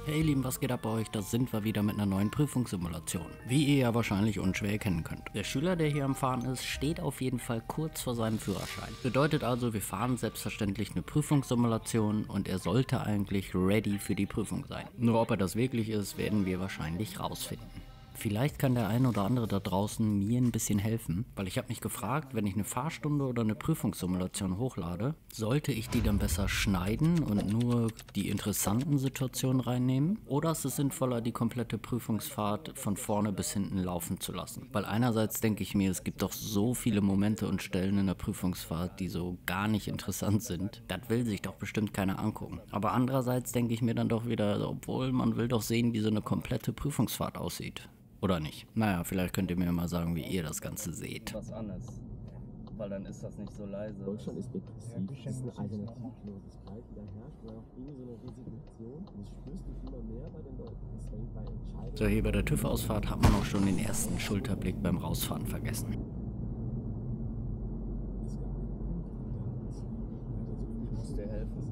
Hey Lieben, was geht ab bei euch? Da sind wir wieder mit einer neuen Prüfungssimulation. Wie ihr ja wahrscheinlich unschwer erkennen könnt. Der Schüler, der hier am Fahren ist, steht auf jeden Fall kurz vor seinem Führerschein. Bedeutet also, wir fahren selbstverständlich eine Prüfungssimulation und er sollte eigentlich ready für die Prüfung sein. Nur ob er das wirklich ist, werden wir wahrscheinlich rausfinden. Vielleicht kann der ein oder andere da draußen mir ein bisschen helfen, weil ich habe mich gefragt, wenn ich eine Fahrstunde oder eine Prüfungssimulation hochlade, sollte ich die dann besser schneiden und nur die interessanten Situationen reinnehmen? Oder ist es sinnvoller, die komplette Prüfungsfahrt von vorne bis hinten laufen zu lassen? Weil einerseits denke ich mir, es gibt doch so viele Momente und Stellen in der Prüfungsfahrt, die so gar nicht interessant sind. Das will sich doch bestimmt keiner angucken. Aber andererseits denke ich mir dann doch wieder, obwohl man will doch sehen, wie so eine komplette Prüfungsfahrt aussieht. Oder nicht? Naja, vielleicht könnt ihr mir mal sagen, wie ihr das Ganze seht. Was anderes. Weil dann ist das nicht so leise. Deutschland ist depressiv. Das ist eine Alternativlosigkeit, die da herrscht, oder auch irgendwie so eine Resignation. Und das spürst du immer mehr bei den Leuten. Deswegen bei Entscheidungen. So, hier bei der TÜV-Ausfahrt hat man auch schon den ersten Schulterblick beim Rausfahren vergessen. Ich muss dir helfen.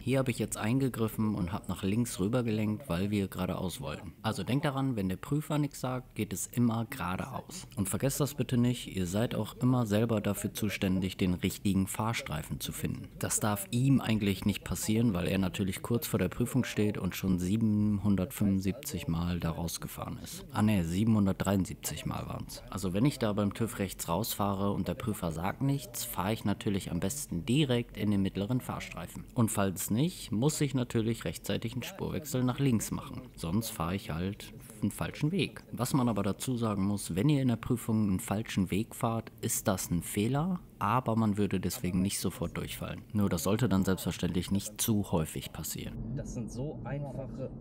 Hier habe ich jetzt eingegriffen und habe nach links rüber gelenkt, weil wir geradeaus wollten. Also denkt daran, wenn der Prüfer nichts sagt, geht es immer geradeaus. Und vergesst das bitte nicht, ihr seid auch immer selber dafür zuständig, den richtigen Fahrstreifen zu finden. Das darf ihm eigentlich nicht passieren, weil er natürlich kurz vor der Prüfung steht und schon 775 Mal da rausgefahren ist. Ah ne, 773 Mal waren es. Also wenn ich da beim TÜV rechts rausfahre und der Prüfer sagt nichts, fahre ich natürlich am besten direkt in den mittleren Fahrstreifen. Und falls nicht, muss ich natürlich rechtzeitig einen Spurwechsel nach links machen. Sonst fahre ich halt einen falschen Weg. Was man aber dazu sagen muss, wenn ihr in der Prüfung einen falschen Weg fahrt, ist das ein Fehler, aber man würde deswegen nicht sofort durchfallen. Nur das sollte dann selbstverständlich nicht zu häufig passieren. Das sind so einfache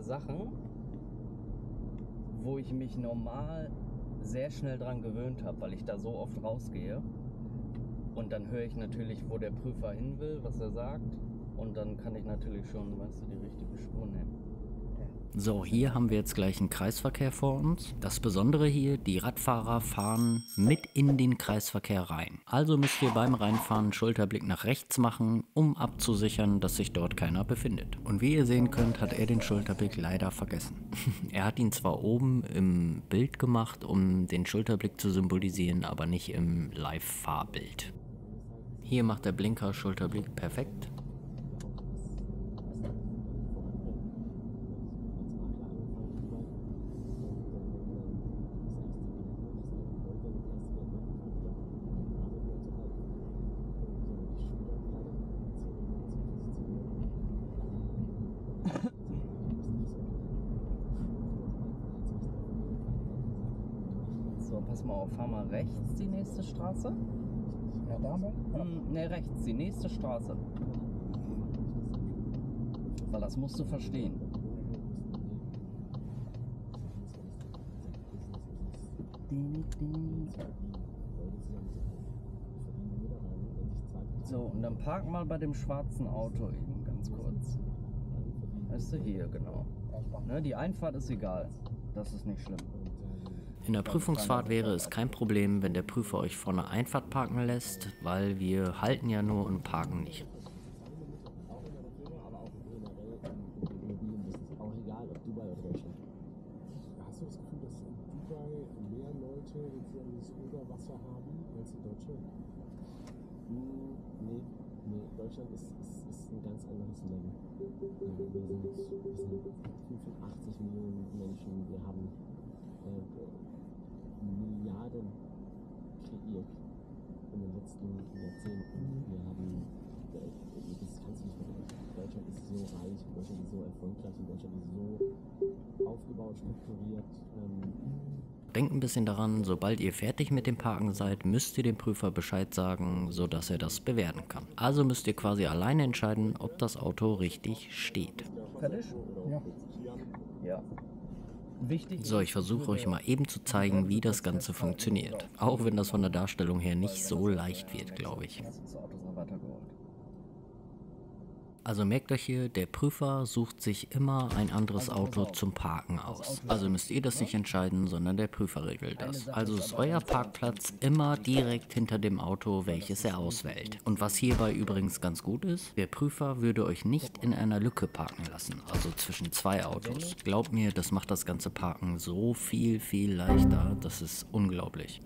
Sachen, wo ich mich normal sehr schnell dran gewöhnt habe, weil ich da so oft rausgehe. Und dann höre ich natürlich, wo der Prüfer hin will, was er sagt. Und dann kann ich natürlich schon, weißt du, die richtige Spur nehmen. So, hier haben wir jetzt gleich einen Kreisverkehr vor uns. Das Besondere hier, die Radfahrer fahren mit in den Kreisverkehr rein. Also müsst ihr beim Reinfahren einen Schulterblick nach rechts machen, um abzusichern, dass sich dort keiner befindet. Und wie ihr sehen könnt, hat er den Schulterblick leider vergessen. Er hat ihn zwar oben im Bild gemacht, um den Schulterblick zu symbolisieren, aber nicht im Live-Fahrbild. Hier macht der Blinker Schulterblick perfekt. So, pass mal auf, fahr mal rechts die nächste Straße. Ja, da haben wir? Ne, rechts, die nächste Straße. Weil das musst du verstehen. So, und dann park mal bei dem schwarzen Auto eben ganz kurz. Weißt du, hier, genau. Ne, die Einfahrt ist egal. Das ist nicht schlimm. In der Prüfungsfahrt wäre es kein Problem, wenn der Prüfer euch vor einer Einfahrt parken lässt, weil wir halten ja nur und parken nicht. Auch egal, ob Dubai oder Deutschland. Hast du das Gefühl, dass in Dubai mehr Leute sozusagen das Oberwasser haben als in Deutschland? Nee. Deutschland ist ein ganz anderes Level. Wir sind 85 Millionen Menschen, wir haben Milliarden kreiert in den letzten Jahrzehnten. Wir haben, das kannst du nicht vergleichen. Deutschland ist so reich, Deutschland ist so erfolgreich, Deutschland ist so aufgebaut, strukturiert. Denkt ein bisschen daran, sobald ihr fertig mit dem Parken seid, müsst ihr dem Prüfer Bescheid sagen, sodass er das bewerten kann. Also müsst ihr quasi alleine entscheiden, ob das Auto richtig steht. Fertig? Ja. Ja. Wichtig. So, ich versuche euch mal eben zu zeigen, wie das Ganze funktioniert. Auch wenn das von der Darstellung her nicht so leicht wird, glaube ich. Das Auto ist noch weitergerollt. Also merkt euch hier, der Prüfer sucht sich immer ein anderes Auto zum Parken aus. Also müsst ihr das nicht entscheiden, sondern der Prüfer regelt das. Also ist euer Parkplatz immer direkt hinter dem Auto, welches er auswählt. Und was hierbei übrigens ganz gut ist, der Prüfer würde euch nicht in einer Lücke parken lassen, also zwischen zwei Autos. Glaubt mir, das macht das ganze Parken so viel leichter, das ist unglaublich.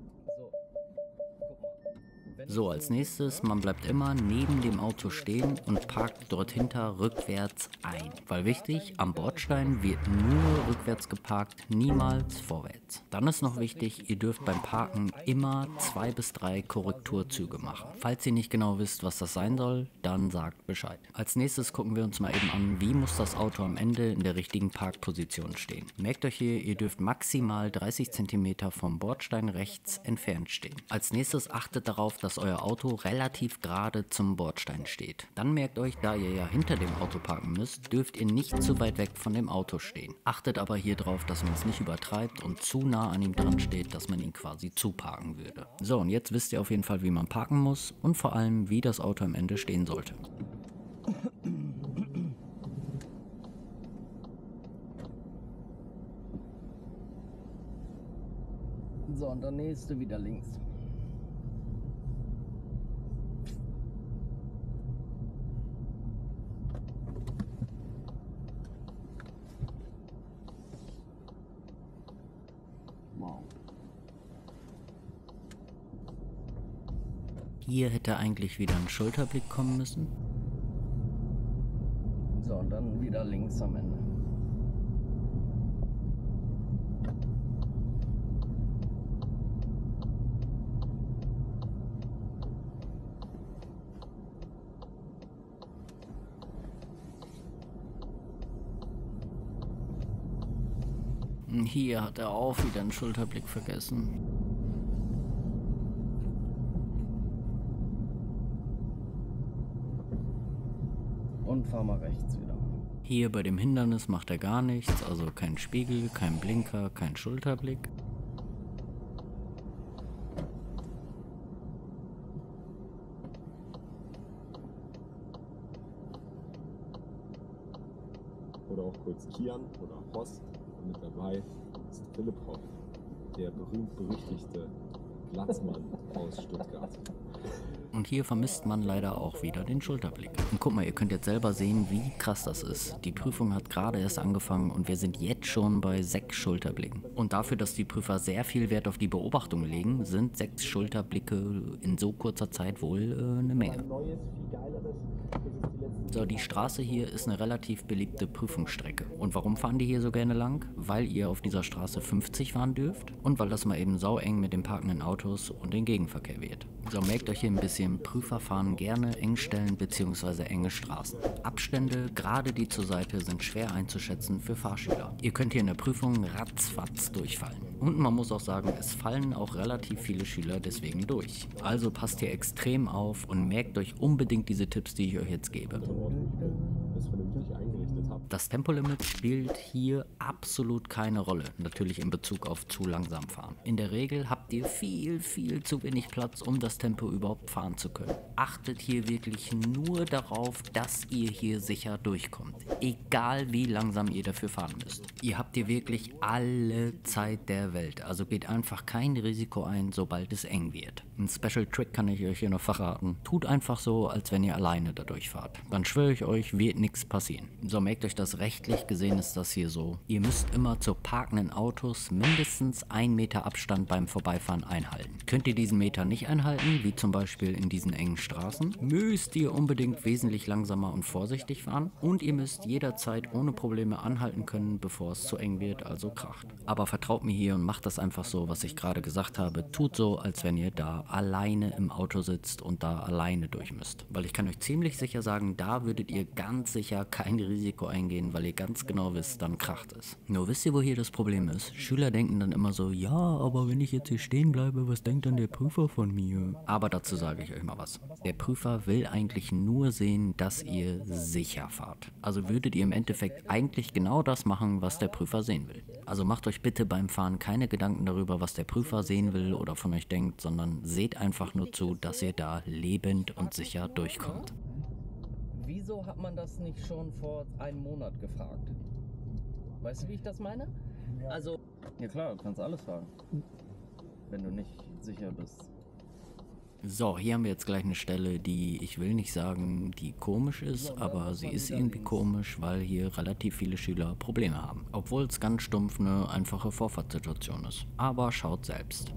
So, als nächstes, man bleibt immer neben dem Auto stehen und parkt dort hinter rückwärts ein. Weil wichtig, am Bordstein wird nur rückwärts geparkt, niemals vorwärts. Dann ist noch wichtig, ihr dürft beim Parken immer 2 bis 3 Korrekturzüge machen. Falls ihr nicht genau wisst, was das sein soll, dann sagt Bescheid. Als nächstes gucken wir uns mal eben an, wie muss das Auto am Ende in der richtigen Parkposition stehen. Merkt euch hier, ihr dürft maximal 30 cm vom Bordstein rechts entfernt stehen. Als nächstes achtet darauf, dass euer Auto relativ gerade zum Bordstein steht. Dann merkt euch, da ihr ja hinter dem Auto parken müsst, dürft ihr nicht zu weit weg von dem Auto stehen. Achtet aber hier drauf, dass man es nicht übertreibt und zu nah an ihm dran steht, dass man ihn quasi zuparken würde. So, und jetzt wisst ihr auf jeden Fall, wie man parken muss und vor allem, wie das Auto am Ende stehen sollte. So, und der nächste wieder links. Wow. Hier hätte eigentlich wieder ein Schulterblick kommen müssen. So, und dann wieder links am Ende. Hier hat er auch wieder einen Schulterblick vergessen. Und fahr mal rechts wieder. Hier bei dem Hindernis macht er gar nichts, also kein Spiegel, kein Blinker, kein Schulterblick. Oder auch kurz Kian oder Horst. Und mit dabei ist Philipp Hoff, der berühmt-berüchtigte Glatzmann aus Stuttgart. Und hier vermisst man leider auch wieder den Schulterblick. Und guck mal, ihr könnt jetzt selber sehen, wie krass das ist. Die Prüfung hat gerade erst angefangen und wir sind jetzt schon bei 6 Schulterblicken. Und dafür, dass die Prüfer sehr viel Wert auf die Beobachtung legen, sind 6 Schulterblicke in so kurzer Zeit wohl eine Menge. So, die Straße hier ist eine relativ beliebte Prüfungsstrecke. Und warum fahren die hier so gerne lang? Weil ihr auf dieser Straße 50 fahren dürft und weil das mal eben saueng mit den parkenden Autos und dem Gegenverkehr wird. So, merkt euch hier ein bisschen, Prüfer fahren gerne Engstellen bzw. enge Straßen. Abstände, gerade die zur Seite, sind schwer einzuschätzen für Fahrschüler. Ihr könnt hier in der Prüfung ratzfatz durchfallen. Und man muss auch sagen, es fallen auch relativ viele Schüler deswegen durch. Also passt hier extrem auf und merkt euch unbedingt diese Tipps, die ich euch jetzt gebe. Das Tempolimit spielt hier absolut keine Rolle, natürlich in Bezug auf zu langsam fahren. In der Regel habt ihr viel zu wenig Platz, um das Tempo überhaupt fahren zu können. Achtet hier wirklich nur darauf, dass ihr hier sicher durchkommt, egal wie langsam ihr dafür fahren müsst. Ihr habt hier wirklich alle Zeit der Welt, also geht einfach kein Risiko ein, sobald es eng wird. Ein Special Trick kann ich euch hier noch verraten. Tut einfach so, als wenn ihr alleine da durchfahrt. Dann schwöre ich euch, wird nichts passieren. So, merkt euch das, rechtlich gesehen ist das hier so. Ihr müsst immer zu parkenden Autos mindestens 1 Meter Abstand beim Vorbeifahren einhalten. Könnt ihr diesen Meter nicht einhalten, wie zum Beispiel in diesen engen Straßen, müsst ihr unbedingt wesentlich langsamer und vorsichtig fahren und ihr müsst jederzeit ohne Probleme anhalten können, bevor es zu eng wird, also kracht. Aber vertraut mir hier und macht das einfach so, was ich gerade gesagt habe. Tut so, als wenn ihr da alleine im Auto sitzt und da alleine durch müsst. Weil ich kann euch ziemlich sicher sagen, da würdet ihr ganz sicher kein Risiko eingehen, weil ihr ganz genau wisst, dann kracht es. Nur wisst ihr, wo hier das Problem ist? Schüler denken dann immer so, ja, aber wenn ich jetzt hier stehen bleibe, was denkt dann der Prüfer von mir? Aber dazu sage ich euch mal was. Der Prüfer will eigentlich nur sehen, dass ihr sicher fahrt. Also würdet ihr im Endeffekt eigentlich genau das machen, was der Prüfer sehen will. Also macht euch bitte beim Fahren keine Gedanken darüber, was der Prüfer sehen will oder von euch denkt, sondern seht einfach nur zu, dass ihr da lebend und sicher durchkommt. Wieso wieso hat man das nicht schon vor einem Monat gefragt? Weißt du, wie ich das meine? Ja. Also, ja klar, du kannst alles fragen, wenn du nicht sicher bist. So, hier haben wir jetzt gleich eine Stelle, die, ich will nicht sagen, die komisch ist, aber sie ist irgendwie komisch, weil hier relativ viele Schüler Probleme haben. Obwohl es ganz stumpf eine einfache Vorfahrtssituation ist. Aber schaut selbst.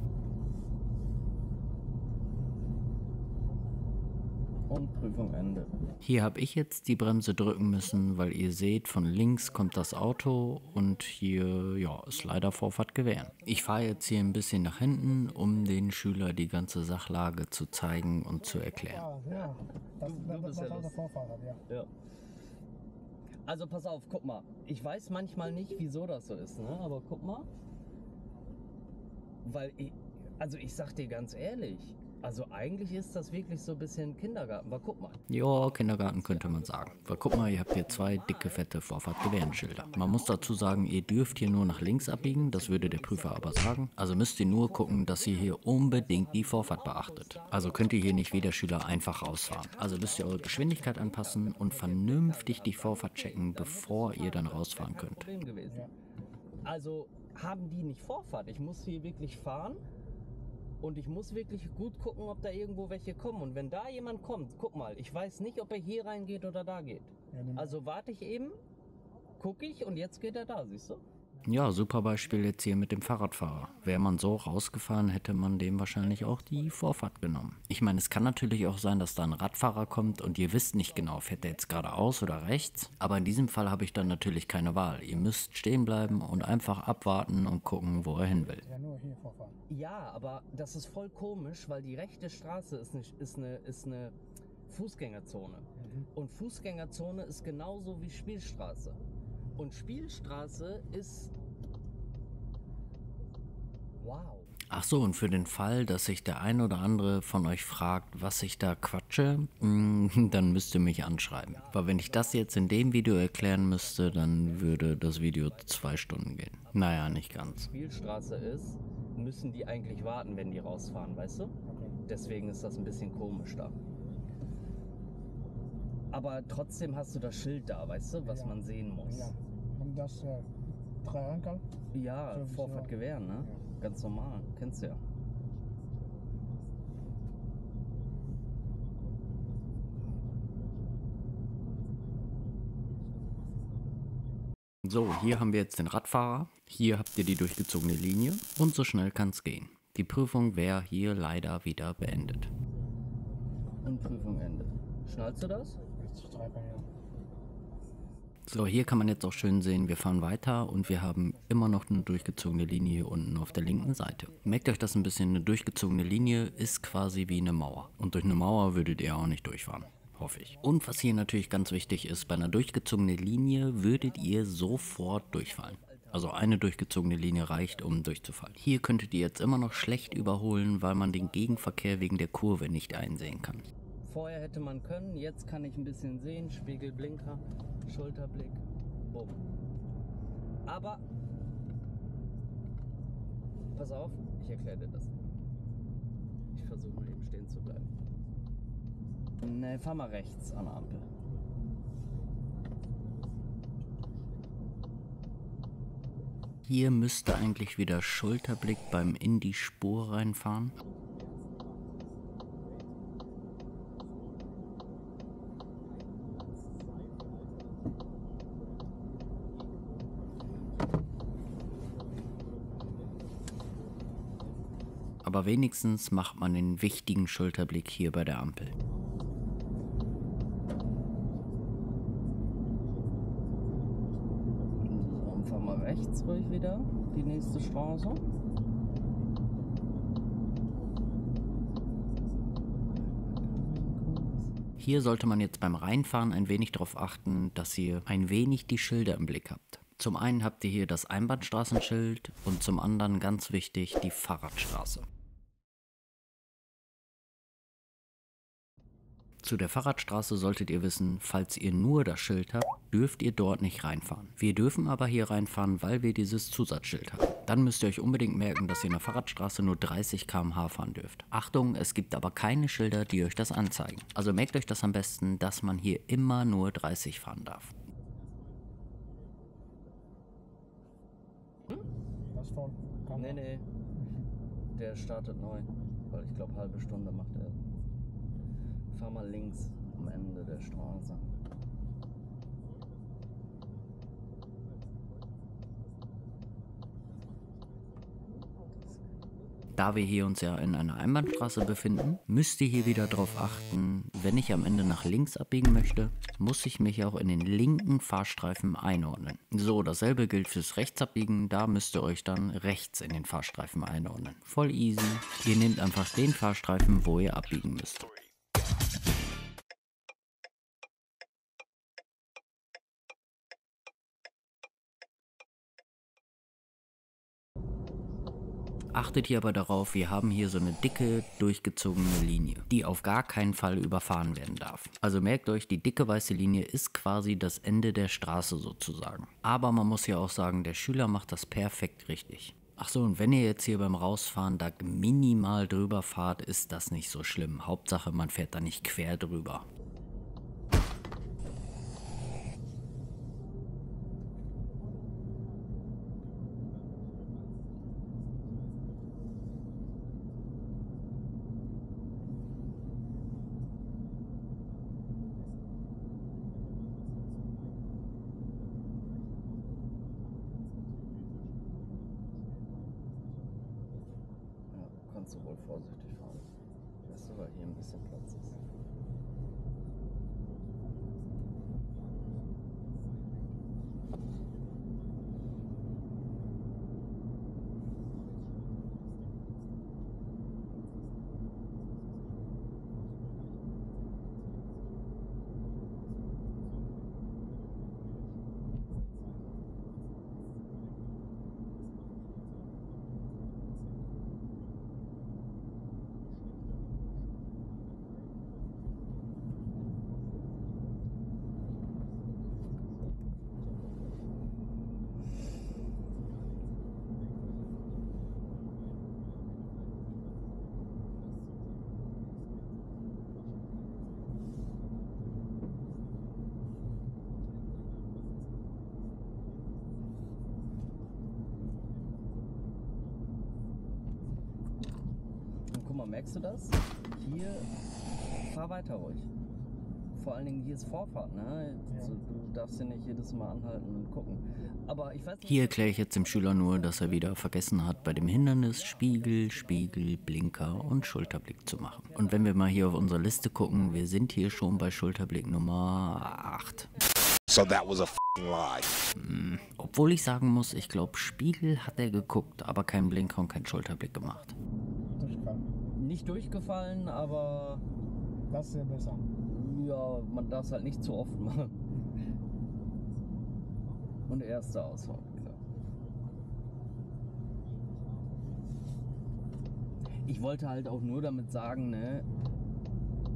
Und Prüfung Ende. Hier habe ich jetzt die Bremse drücken müssen, weil ihr seht, von links kommt das Auto und hier, ja, ist leider Vorfahrt gewähren. Ich fahre jetzt hier ein bisschen nach hinten, um den Schüler die ganze Sachlage zu zeigen und zu erklären. Ja, Du bist ja war der lustig. Vorfahrer, ja. Ja. Also pass auf, guck mal. Ich weiß manchmal nicht, wieso das so ist, ne? Aber guck mal. Weil ich sag dir ganz ehrlich, also eigentlich ist das wirklich so ein bisschen Kindergarten. Aber guck mal. Ja, Kindergarten könnte man sagen. Weil guck mal, ihr habt hier zwei dicke, fette Vorfahrtgewährenschilder. Man muss dazu sagen, ihr dürft hier nur nach links abbiegen, das würde der Prüfer aber sagen. Also müsst ihr nur gucken, dass ihr hier unbedingt die Vorfahrt beachtet. Also könnt ihr hier nicht wie der Schüler einfach rausfahren. Also müsst ihr eure Geschwindigkeit anpassen und vernünftig die Vorfahrt checken, bevor ihr dann rausfahren könnt. Problem gewesen. Ja. Also haben die nicht Vorfahrt. Ich muss hier wirklich fahren. Und ich muss wirklich gut gucken, ob da irgendwo welche kommen. Und wenn da jemand kommt, guck mal, ich weiß nicht, ob er hier reingeht oder da geht. Ja, den- Also warte ich eben, gucke ich und jetzt geht er da, siehst du? Ja, super Beispiel jetzt hier mit dem Fahrradfahrer. Wäre man so rausgefahren, hätte man dem wahrscheinlich auch die Vorfahrt genommen. Ich meine, es kann natürlich auch sein, dass da ein Radfahrer kommt und ihr wisst nicht genau, fährt der jetzt geradeaus oder rechts. Aber in diesem Fall habe ich dann natürlich keine Wahl. Ihr müsst stehen bleiben und einfach abwarten und gucken, wo er hin will. Ja, nur hier vorfahren. Ja, aber das ist voll komisch, weil die rechte Straße ist eine Fußgängerzone. Und Fußgängerzone ist genauso wie Spielstraße. Und Spielstraße ist... Wow. Ach so, und für den Fall, dass sich der ein oder andere von euch fragt, was ich da quatsche, dann müsst ihr mich anschreiben. Weil wenn ich das jetzt in dem Video erklären müsste, dann würde das Video 2 Stunden gehen. Naja, nicht ganz. Spielstraße ist, müssen die eigentlich warten, wenn die rausfahren, weißt du? Okay. Deswegen ist das ein bisschen komisch da. Aber trotzdem hast du das Schild da, weißt du, was Ja. man sehen muss. Ja. Und das drei Anker? Ja, Sowieso. Vorfahrt gewähren, ne? Ja. Ganz normal, kennst du ja. So, hier haben wir jetzt den Radfahrer. Hier habt ihr die durchgezogene Linie. Und so schnell kann es gehen. Die Prüfung wäre hier leider wieder beendet. Und Prüfung Ende. Schnallst du das? Jetzt Treiber, ja. So, hier kann man jetzt auch schön sehen, wir fahren weiter und wir haben immer noch eine durchgezogene Linie hier unten auf der linken Seite. Merkt euch das ein bisschen, eine durchgezogene Linie ist quasi wie eine Mauer. Und durch eine Mauer würdet ihr auch nicht durchfahren. Hoffe ich. Und was hier natürlich ganz wichtig ist, bei einer durchgezogenen Linie würdet ihr sofort durchfallen. Also eine durchgezogene Linie reicht, um durchzufallen. Hier könntet ihr jetzt immer noch schlecht überholen, weil man den Gegenverkehr wegen der Kurve nicht einsehen kann. Vorher hätte man können, jetzt kann ich ein bisschen sehen. Spiegelblinker, Schulterblick, bumm. Aber, pass auf, ich erkläre dir das. Ich versuche mal eben stehen zu bleiben. Ne, fahr mal rechts an der Ampel. Hier müsste eigentlich wieder Schulterblick beim in die Spur reinfahren. Aber wenigstens macht man den wichtigen Schulterblick hier bei der Ampel. Und fahr mal rechts ruhig wieder, die nächste Straße. Hier sollte man jetzt beim Reinfahren ein wenig darauf achten, dass ihr ein wenig die Schilder im Blick habt. Zum einen habt ihr hier das Einbahnstraßenschild und zum anderen ganz wichtig die Fahrradstraße. Zu der Fahrradstraße solltet ihr wissen, falls ihr nur das Schild habt, dürft ihr dort nicht reinfahren. Wir dürfen aber hier reinfahren, weil wir dieses Zusatzschild haben. Dann müsst ihr euch unbedingt merken, dass ihr in der Fahrradstraße nur 30 km/h fahren dürft. Achtung, es gibt aber keine Schilder, die euch das anzeigen. Also merkt euch das am besten, dass man hier immer nur 30 fahren darf. Das voll. Nee. Der startet neu. Weil ich glaube, halbe Stunde macht er. Fahr mal links am Ende der Straße. Da wir hier uns ja in einer Einbahnstraße befinden, müsst ihr hier wieder darauf achten, wenn ich am Ende nach links abbiegen möchte, muss ich mich auch in den linken Fahrstreifen einordnen. So, dasselbe gilt fürs Rechtsabbiegen, da müsst ihr euch dann rechts in den Fahrstreifen einordnen. Voll easy. Ihr nehmt einfach den Fahrstreifen, wo ihr abbiegen müsst. Achtet hier aber darauf, wir haben hier so eine dicke, durchgezogene Linie, die auf gar keinen Fall überfahren werden darf. Also merkt euch, die dicke weiße Linie ist quasi das Ende der Straße sozusagen. Aber man muss ja auch sagen, der Schüler macht das perfekt richtig. Ach so, und wenn ihr jetzt hier beim Rausfahren da minimal drüber fahrt, ist das nicht so schlimm. Hauptsache, man fährt da nicht quer drüber. Kannst du wohl vorsichtig fahren. Weißt du, weil hier ein bisschen Platz ist. Guck mal, merkst du das? Hier, fahr weiter ruhig. Vor allen Dingen hier ist Vorfahrt, ne? Also, du darfst ja nicht jedes Mal anhalten und gucken. Aber ich weiß nicht. Hier erkläre ich jetzt dem Schüler nur, dass er wieder vergessen hat, bei dem Hindernis Spiegel, Blinker und Schulterblick zu machen. Und wenn wir mal hier auf unsere Liste gucken, wir sind hier schon bei Schulterblick Nummer 8. So that was a f***ing lie. Obwohl ich sagen muss, ich glaube, Spiegel hat er geguckt, aber keinen Blinker und keinen Schulterblick gemacht. Nicht durchgefallen, aber Das ist ja besser. ja, man darf es halt nicht zu oft machen. Und erste Ausfahrt wieder. Ich wollte halt auch nur damit sagen, ne,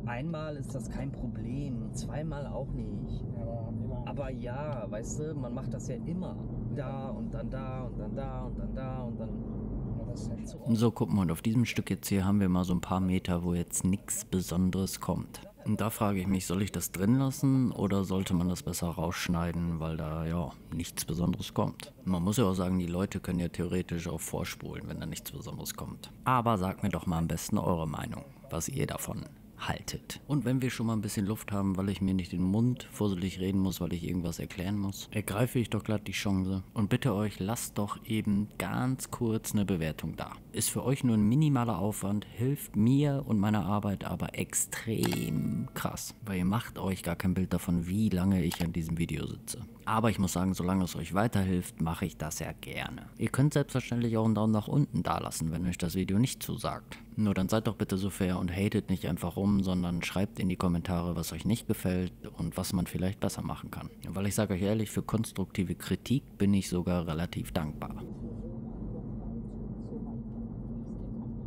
einmal ist das kein Problem, zweimal auch nicht. Aber immer. Aber ja, weißt du, man macht das ja immer. Da und dann da und dann da und dann da und dann. Ja, das ist ja zu Und so, guck mal, und auf diesem Stück jetzt hier haben wir mal so ein paar Meter, wo jetzt nichts Besonderes kommt. Und da frage ich mich, soll ich das drin lassen oder sollte man das besser rausschneiden, weil da ja nichts Besonderes kommt. Man muss ja auch sagen, die Leute können ja theoretisch auch vorspulen, wenn da nichts Besonderes kommt. Aber sagt mir doch mal am besten eure Meinung, was ihr davon haltet. Und wenn wir schon mal ein bisschen Luft haben, weil ich mir nicht den Mund fusselig reden muss, weil ich irgendwas erklären muss, ergreife ich doch glatt die Chance und bitte euch, lasst doch eben ganz kurz eine Bewertung da. Ist für euch nur ein minimaler Aufwand, hilft mir und meiner Arbeit aber extrem krass, weil ihr macht euch gar kein Bild davon, wie lange ich an diesem Video sitze. Aber ich muss sagen, solange es euch weiterhilft, mache ich das ja gerne. Ihr könnt selbstverständlich auch einen Daumen nach unten dalassen, wenn euch das Video nicht zusagt. Nur dann seid doch bitte so fair und hatet nicht einfach rum, sondern schreibt in die Kommentare, was euch nicht gefällt und was man vielleicht besser machen kann. Weil ich sage euch ehrlich, für konstruktive Kritik bin ich sogar relativ dankbar.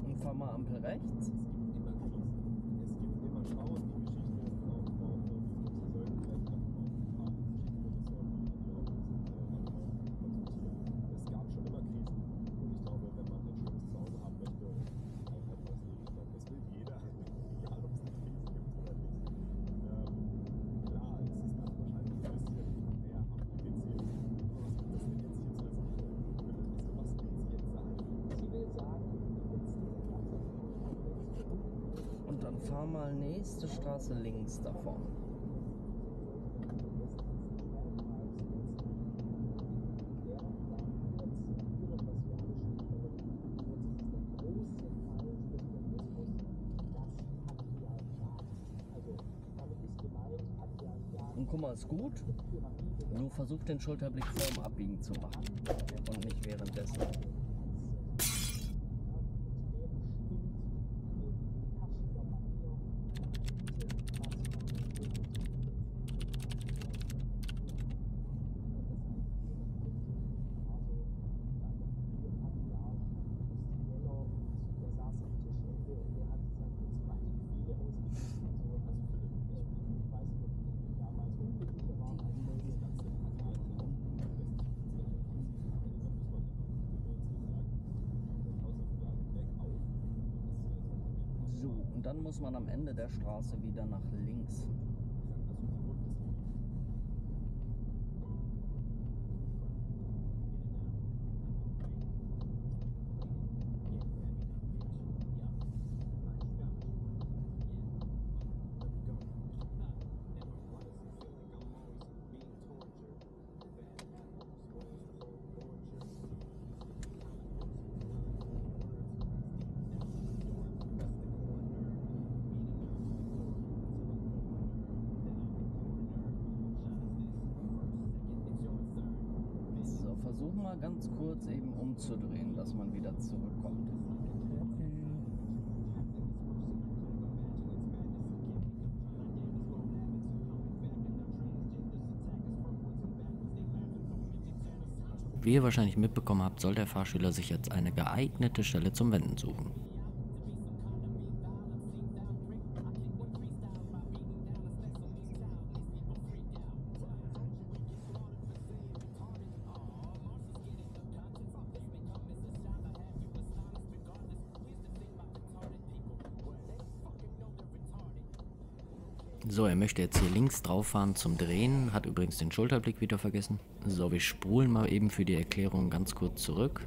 Und fahr mal Ampel rechts. fahr mal nächste Straße links davon. Und guck mal, ist gut. Nur versuch den Schulterblick vorm Abbiegen zu machen und nicht währenddessen. So, und dann muss man am Ende der Straße wieder nach links. So, versuch mal ganz kurz eben umzudrehen, dass man wieder zurückkommt. Wie ihr wahrscheinlich mitbekommen habt, soll der Fahrschüler sich jetzt eine geeignete Stelle zum Wenden suchen. So, er möchte jetzt hier links drauf fahren zum Drehen, hat übrigens den Schulterblick wieder vergessen. So, wir spulen mal eben für die Erklärung ganz kurz zurück.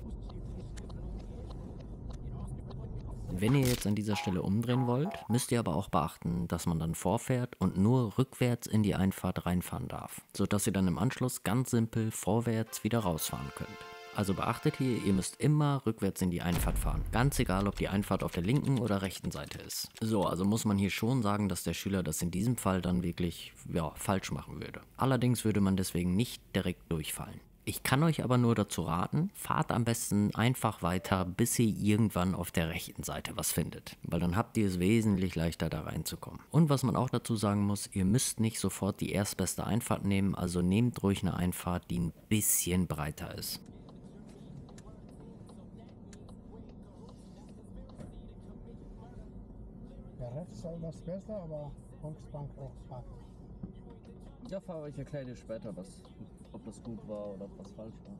Wenn ihr jetzt an dieser Stelle umdrehen wollt, müsst ihr aber auch beachten, dass man dann vorfährt und nur rückwärts in die Einfahrt reinfahren darf, sodass ihr dann im Anschluss ganz simpel vorwärts wieder rausfahren könnt. Also beachtet hier, ihr müsst immer rückwärts in die Einfahrt fahren. Ganz egal, ob die Einfahrt auf der linken oder rechten Seite ist. So, also muss man hier schon sagen, dass der Schüler das in diesem Fall dann wirklich, falsch machen würde. Allerdings würde man deswegen nicht direkt durchfallen. Ich kann euch aber nur dazu raten, fahrt am besten einfach weiter, bis ihr irgendwann auf der rechten Seite was findet. Weil dann habt ihr es wesentlich leichter, da reinzukommen. Und was man auch dazu sagen muss, ihr müsst nicht sofort die erstbeste Einfahrt nehmen, also nehmt ruhig eine Einfahrt, die ein bisschen breiter ist. Der rechts soll das besser, aber Volksbank auch stark. Ja, fahre ich erkläre dir später, ob das gut war oder ob das falsch war.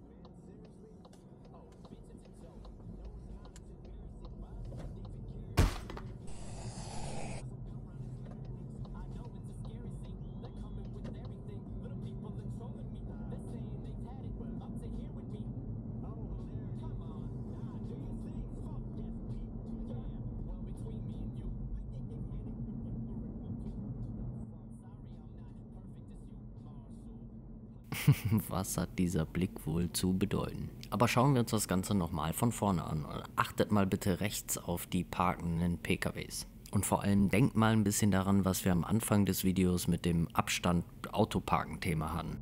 Was hat dieser Blick wohl zu bedeuten? Aber schauen wir uns das Ganze nochmal von vorne an. Achtet mal bitte rechts auf die parkenden PKWs. Und vor allem denkt mal ein bisschen daran, was wir am Anfang des Videos mit dem Abstand Autoparken-Thema hatten.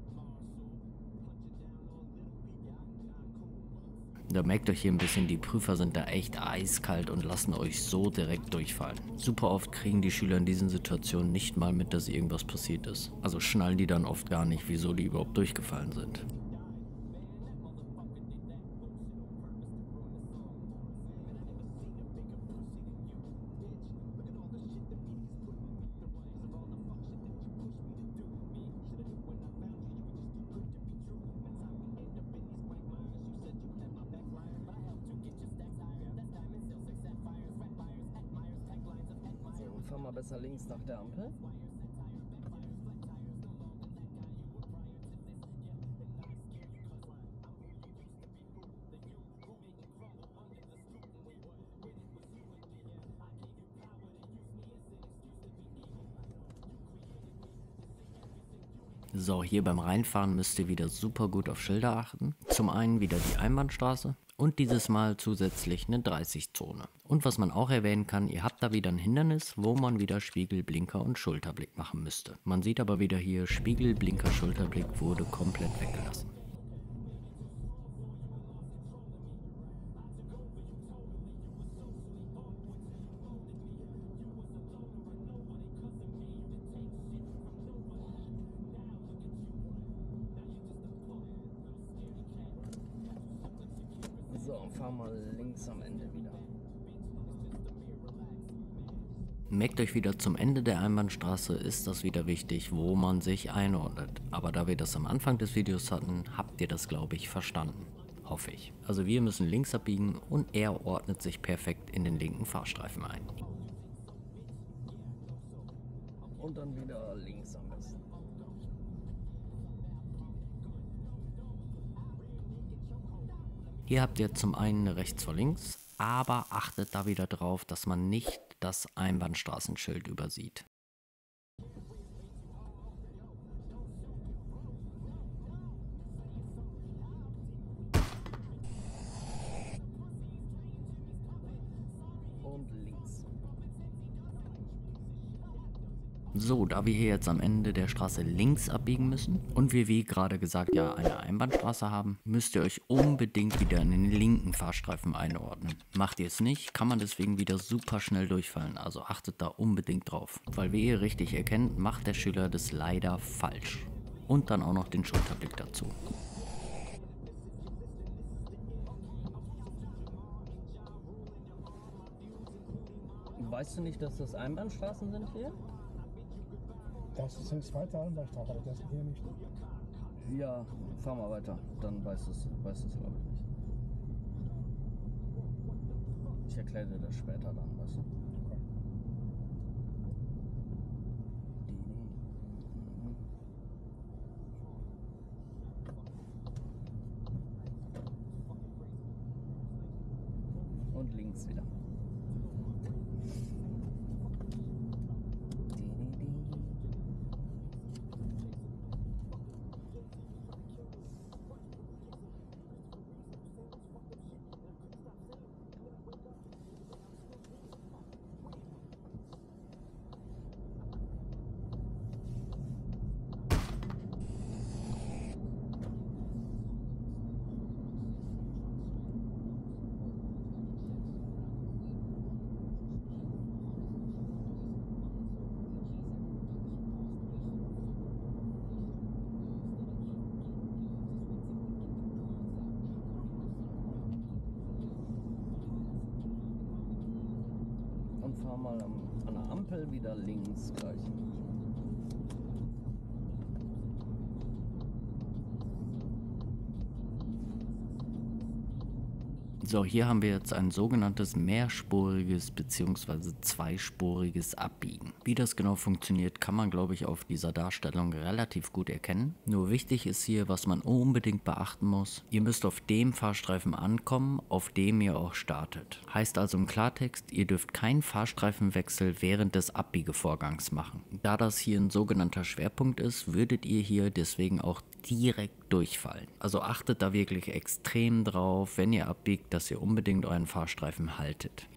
Da merkt euch hier ein bisschen, die Prüfer sind da echt eiskalt und lassen euch so direkt durchfallen. Super oft kriegen die Schüler in diesen Situationen nicht mal mit, dass irgendwas passiert ist. Also schnallen die dann oft gar nicht, wieso die überhaupt durchgefallen sind. Fahr mal besser links nach der Ampel. So, hier beim Reinfahren müsst ihr wieder super gut auf Schilder achten. Zum einen wieder die Einbahnstraße und dieses Mal zusätzlich eine 30-Zone. Und was man auch erwähnen kann, ihr habt da wieder ein Hindernis, wo man wieder Spiegel, Blinker und Schulterblick machen müsste. Man sieht aber wieder hier, Spiegel, Blinker, Schulterblick wurde komplett weggelassen. So, fahren wir links am Ende wieder. Merkt euch wieder, zum Ende der Einbahnstraße ist das wieder wichtig, wo man sich einordnet. Aber da wir das am Anfang des Videos hatten, habt ihr das, glaube ich, verstanden. Hoffe ich. Also wir müssen links abbiegen und er ordnet sich perfekt in den linken Fahrstreifen ein. Und dann wieder links am besten. Hier habt ihr zum einen eine rechts vor links, aber achtet da wieder drauf, dass man nicht das Einbahnstraßenschild übersieht. Und links. So, da wir hier jetzt am Ende der Straße links abbiegen müssen und wir wie gerade gesagt ja eine Einbahnstraße haben, müsst ihr euch unbedingt wieder in den linken Fahrstreifen einordnen. Macht ihr es nicht, kann man deswegen wieder super schnell durchfallen, also achtet da unbedingt drauf. Weil wie ihr richtig erkennt, macht der Schüler das leider falsch. Und dann auch noch den Schulterblick dazu. Weißt du nicht, dass das Einbahnstraßen sind hier? Das ist eine zweite Einbahnstraße, aber das ist hier nicht. Ja, fahr mal weiter. Dann weißt du es, glaube ich nicht. Ich erkläre dir das später dann, weißt du? Und links wieder. Und fahr mal an der Ampel wieder links gleich. So, hier haben wir jetzt ein sogenanntes mehrspuriges bzw. zweispuriges Abbiegen. Wie das genau funktioniert, kann man glaube ich auf dieser Darstellung relativ gut erkennen. Nur wichtig ist hier, was man unbedingt beachten muss. Ihr müsst auf dem Fahrstreifen ankommen, auf dem ihr auch startet. Heißt also im Klartext, ihr dürft keinen Fahrstreifenwechsel während des Abbiegevorgangs machen. Da das hier ein sogenannter Schwerpunkt ist, würdet ihr hier deswegen auch direkt durchfallen. Also achtet da wirklich extrem drauf, wenn ihr abbiegt, dass ihr unbedingt euren Fahrstreifen haltet.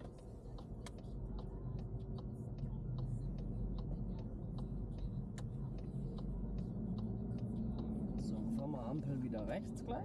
So, fahr mal Ampel wieder rechts gleich.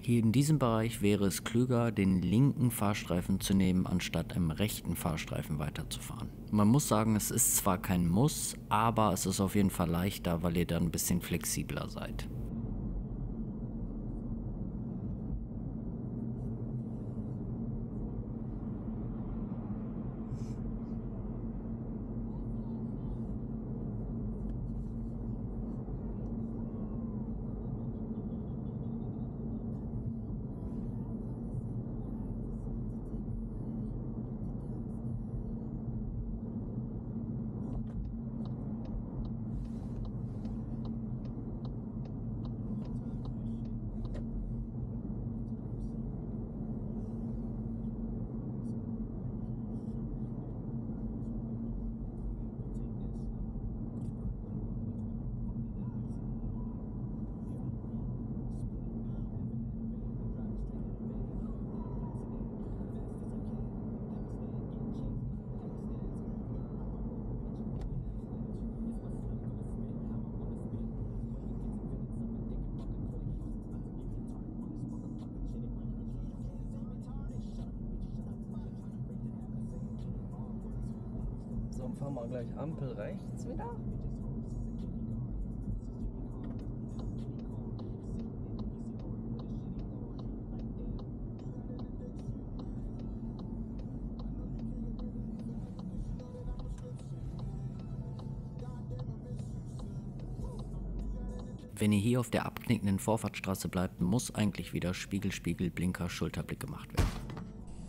Hier in diesem Bereich wäre es klüger, den linken Fahrstreifen zu nehmen, anstatt im rechten Fahrstreifen weiterzufahren. Man muss sagen, es ist zwar kein Muss, aber es ist auf jeden Fall leichter, weil ihr dann ein bisschen flexibler seid. So, und fahren wir gleich Ampel rechts wieder. Wenn ihr hier auf der abknickenden Vorfahrtsstraße bleibt, muss eigentlich wieder Spiegel, Spiegel, Blinker, Schulterblick gemacht werden.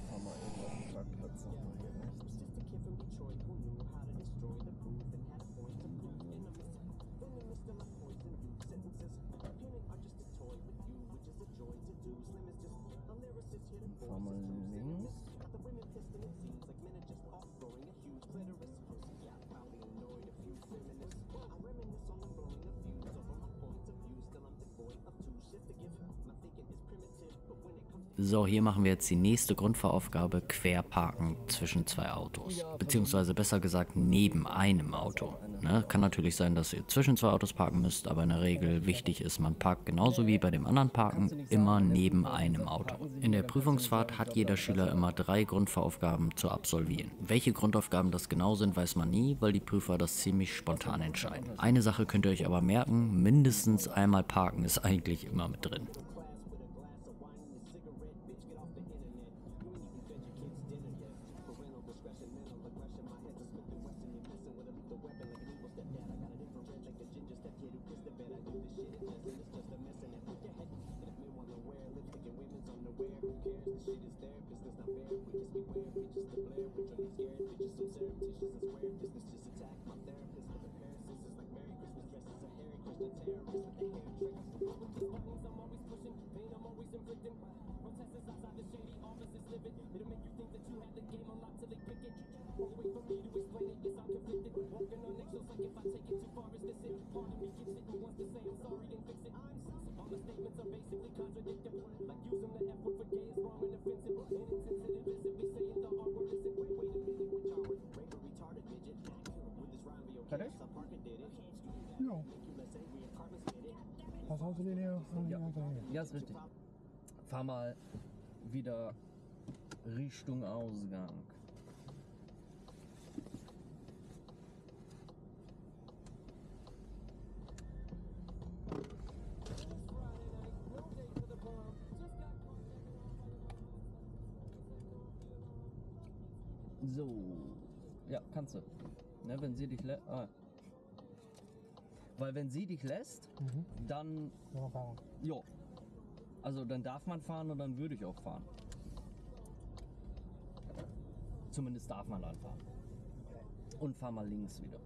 Fahren wir eben auf den Parkplatz nochmal hier rechts. Fahren wir links. So, hier machen wir jetzt die nächste Grundfahraufgabe, Querparken zwischen zwei Autos. Beziehungsweise besser gesagt neben einem Auto. Ne? Kann natürlich sein, dass ihr zwischen zwei Autos parken müsst, aber in der Regel wichtig ist, man parkt genauso wie bei dem anderen Parken immer neben einem Auto. In der Prüfungsfahrt hat jeder Schüler immer 3 Grundfahraufgaben zu absolvieren. Welche Grundaufgaben das genau sind, weiß man nie, weil die Prüfer das ziemlich spontan entscheiden. Eine Sache könnt ihr euch aber merken, mindestens einmal parken ist eigentlich immer mit drin. Fertig? Ja. Was hast du denn hier? Ja, ist richtig. Fahr mal wieder Richtung Ausgang. So, ja, kannst du. Ne, wenn sie dich lässt. Weil wenn sie dich lässt, dann. Ja, fahren. Jo. Also dann darf man fahren und dann würde ich auch fahren. Zumindest darf man dann fahren. Und fahr mal links wieder.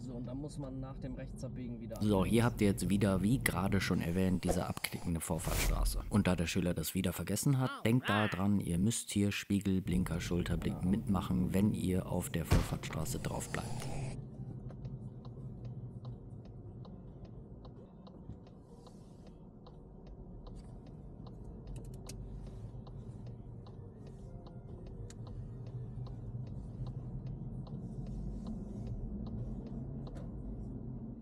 So, und dann muss man nach dem Rechtsabbiegen wieder. So, hier habt ihr jetzt wieder, wie gerade schon erwähnt, diese abknickende Vorfahrtsstraße. Und da der Schüler das wieder vergessen hat, denkt daran, ihr müsst hier Spiegel, Blinker, Schulterblick mitmachen, wenn ihr auf der Vorfahrtsstraße drauf bleibt.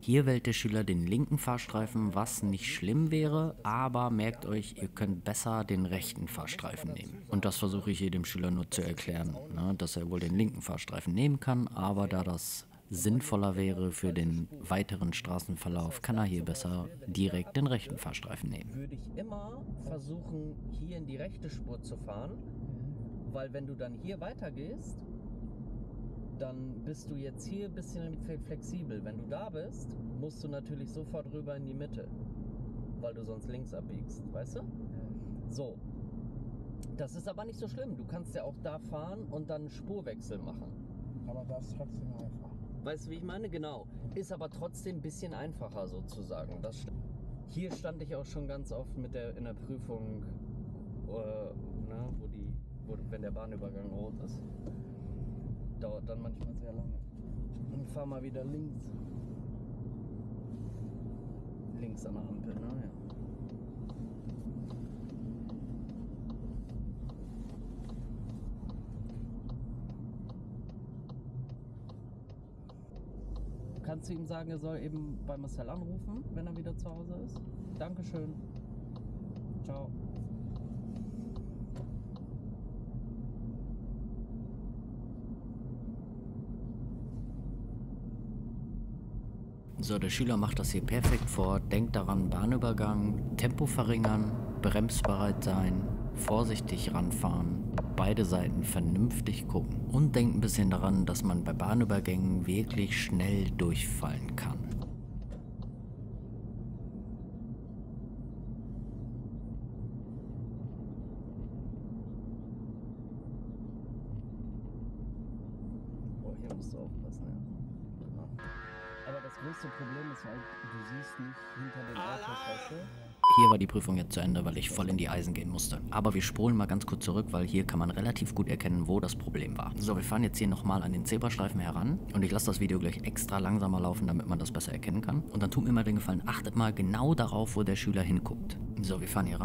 Hier wählt der Schüler den linken Fahrstreifen, was nicht schlimm wäre, aber merkt euch, ihr könnt besser den rechten Fahrstreifen nehmen. Und das versuche ich jedem Schüler nur zu erklären, ne, dass er wohl den linken Fahrstreifen nehmen kann, aber da das sinnvoller wäre für den weiteren Straßenverlauf, kann er hier besser direkt den rechten Fahrstreifen nehmen. Würde ich immer versuchen, hier in die rechte Spur zu fahren, weil wenn du dann hier weitergehst, dann bist du jetzt hier ein bisschen flexibel. Wenn du da bist, musst du natürlich sofort rüber in die Mitte, weil du sonst links abbiegst, weißt du? So. Das ist aber nicht so schlimm. Du kannst ja auch da fahren und dann einen Spurwechsel machen. Aber das ist trotzdem einfach. Weißt du, wie ich meine? Genau. Ist aber trotzdem ein bisschen einfacher sozusagen. Das stimmt. Hier stand ich auch schon ganz oft in der Prüfung, ne, wenn der Bahnübergang rot ist. Dauert dann manchmal sehr lange. Und fahr mal wieder links. Links an der Ampel, ne? Ja. Kannst du ihm sagen, er soll eben bei Marcel anrufen, wenn er wieder zu Hause ist? Dankeschön. Ciao. So, der Schüler macht das hier perfekt vor, denkt daran, Bahnübergang, Tempo verringern, bremsbereit sein, vorsichtig ranfahren, beide Seiten vernünftig gucken und denkt ein bisschen daran, dass man bei Bahnübergängen wirklich schnell durchfallen kann. Oh, hier musst du aufpassen, ja. Genau. Aber das größte Problem ist halt, du siehst nicht hinter den Autos, weißt du? Hier war die Prüfung jetzt zu Ende, weil ich voll in die Eisen gehen musste. Aber wir spulen mal ganz kurz zurück, weil hier kann man relativ gut erkennen, wo das Problem war. So, wir fahren jetzt hier nochmal an den Zebrastreifen heran und ich lasse das Video gleich extra langsamer laufen, damit man das besser erkennen kann. Und dann tut mir mal den Gefallen, achtet mal genau darauf, wo der Schüler hinguckt. So, wir fahren hier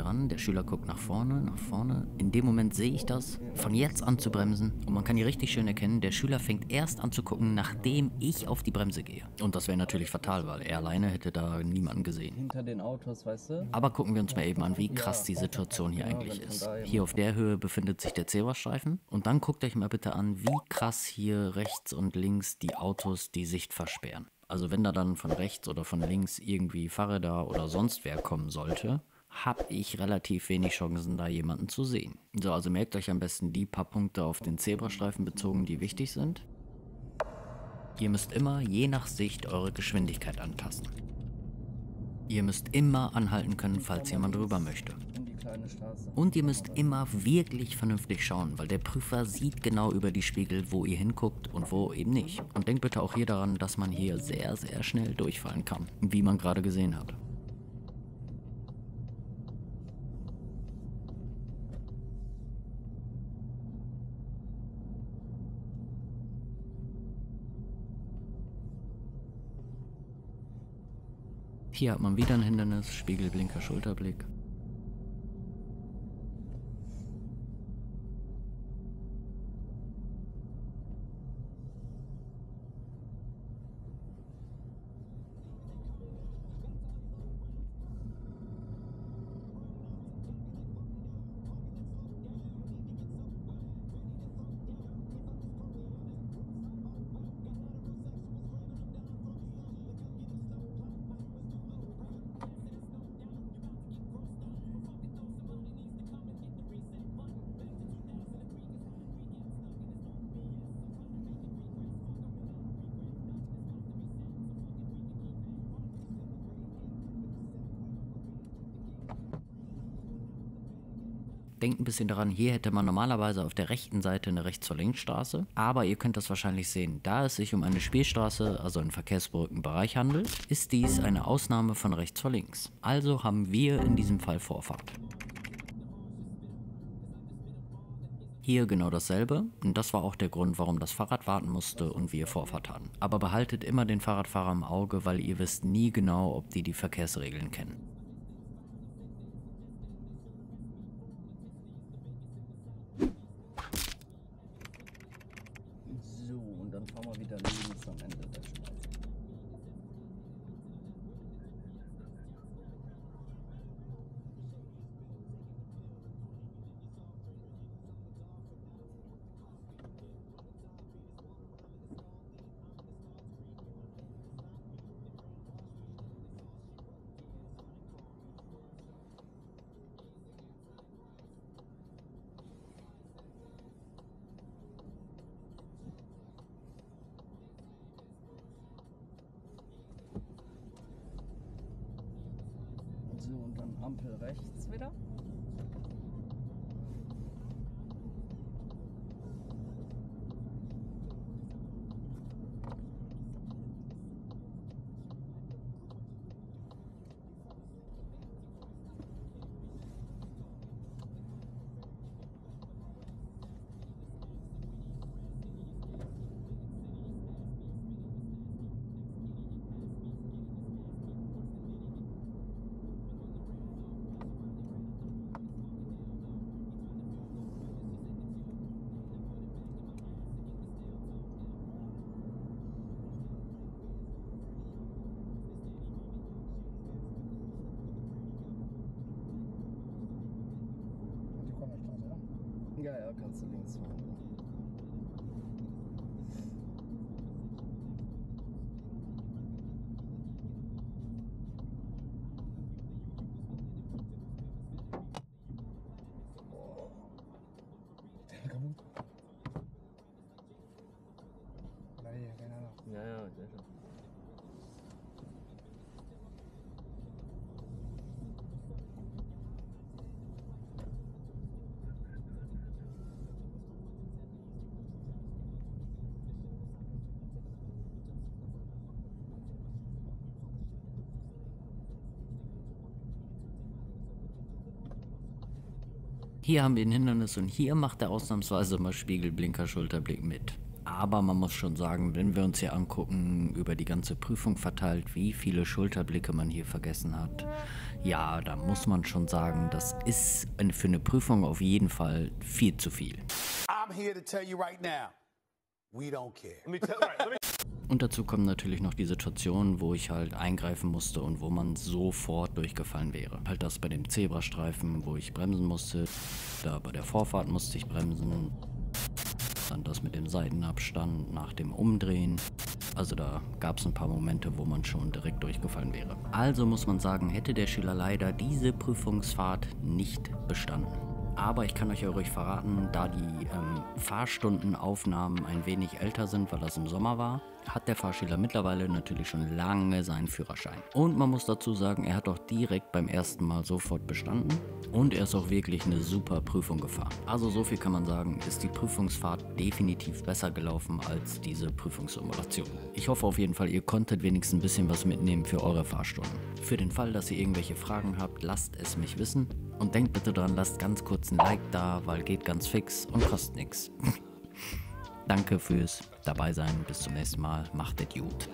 ran, der Schüler guckt nach vorne. In dem Moment sehe ich das, von jetzt an zu bremsen und man kann hier richtig schön erkennen, der Schüler fängt erst an zu gucken, nachdem ich auf die Bremse gehe. Und das wäre natürlich fatal, weil er alleine hätte da niemanden gesehen. Hinter den Autos, weißt du? Aber gucken wir uns mal eben an, wie krass die Situation hier eigentlich ist. Hier auf der Höhe befindet sich der Zebrastreifen und dann guckt euch mal bitte an, wie krass hier rechts und links die Autos die Sicht versperren. Also wenn da dann von rechts oder von links irgendwie Fahrräder oder sonst wer kommen sollte, habe ich relativ wenig Chancen, da jemanden zu sehen. So, also merkt euch am besten die paar Punkte auf den Zebrastreifen bezogen, die wichtig sind. Ihr müsst immer je nach Sicht eure Geschwindigkeit anpassen. Ihr müsst immer anhalten können, falls jemand rüber möchte. Und ihr müsst immer wirklich vernünftig schauen, weil der Prüfer sieht genau über die Spiegel, wo ihr hinguckt und wo eben nicht. Und denkt bitte auch hier daran, dass man hier sehr, sehr schnell durchfallen kann, wie man gerade gesehen hat. Hier hat man wieder ein Hindernis, Spiegel, Blinker, Schulterblick. Denkt ein bisschen daran, hier hätte man normalerweise auf der rechten Seite eine Rechts-vor-Links-Straße, aber ihr könnt das wahrscheinlich sehen, da es sich um eine Spielstraße, also einen verkehrsberuhigten Bereich handelt, ist dies eine Ausnahme von rechts vor links. Also haben wir in diesem Fall Vorfahrt. Hier genau dasselbe und das war auch der Grund, warum das Fahrrad warten musste und wir Vorfahrt hatten. Aber behaltet immer den Fahrradfahrer im Auge, weil ihr wisst nie genau, ob die Verkehrsregeln kennen. So, und dann fahren wir wieder links am Ende der Straße. So, und dann Ampel rechts wieder. Die Konnerstraße, ja? Ja, kannst du links fahren. Kaputt. Oder hier, keine Ahnung. Ja, ja, sehr schön. Hier haben wir ein Hindernis und hier macht er ausnahmsweise mal Spiegelblinker, Schulterblick mit. Aber man muss schon sagen, wenn wir uns hier angucken, über die ganze Prüfung verteilt, wie viele Schulterblicke man hier vergessen hat. Ja, da muss man schon sagen, das ist für eine Prüfung auf jeden Fall viel zu viel. I'm here to tell you right now, we don't care. Und dazu kommt natürlich noch die Situation, wo ich halt eingreifen musste und wo man sofort durchgefallen wäre. Halt das bei dem Zebrastreifen, wo ich bremsen musste. Da bei der Vorfahrt musste ich bremsen. Dann das mit dem Seitenabstand nach dem Umdrehen. Also da gab es ein paar Momente, wo man schon direkt durchgefallen wäre. Also muss man sagen, hätte der Schüler leider diese Prüfungsfahrt nicht bestanden. Aber ich kann euch ja ruhig verraten, da die Fahrstundenaufnahmen ein wenig älter sind, weil das im Sommer war, hat der Fahrschüler mittlerweile natürlich schon lange seinen Führerschein. Und man muss dazu sagen, er hat auch direkt beim ersten Mal sofort bestanden und er ist auch wirklich eine super Prüfung gefahren. Also so viel kann man sagen, ist die Prüfungsfahrt definitiv besser gelaufen als diese Prüfungssimulation. Ich hoffe auf jeden Fall, ihr konntet wenigstens ein bisschen was mitnehmen für eure Fahrstunden. Für den Fall, dass ihr irgendwelche Fragen habt, lasst es mich wissen. Und denkt bitte dran, lasst ganz kurz ein Like da, weil geht ganz fix und kostet nichts. Danke fürs Dabeisein. Bis zum nächsten Mal. Macht es gut.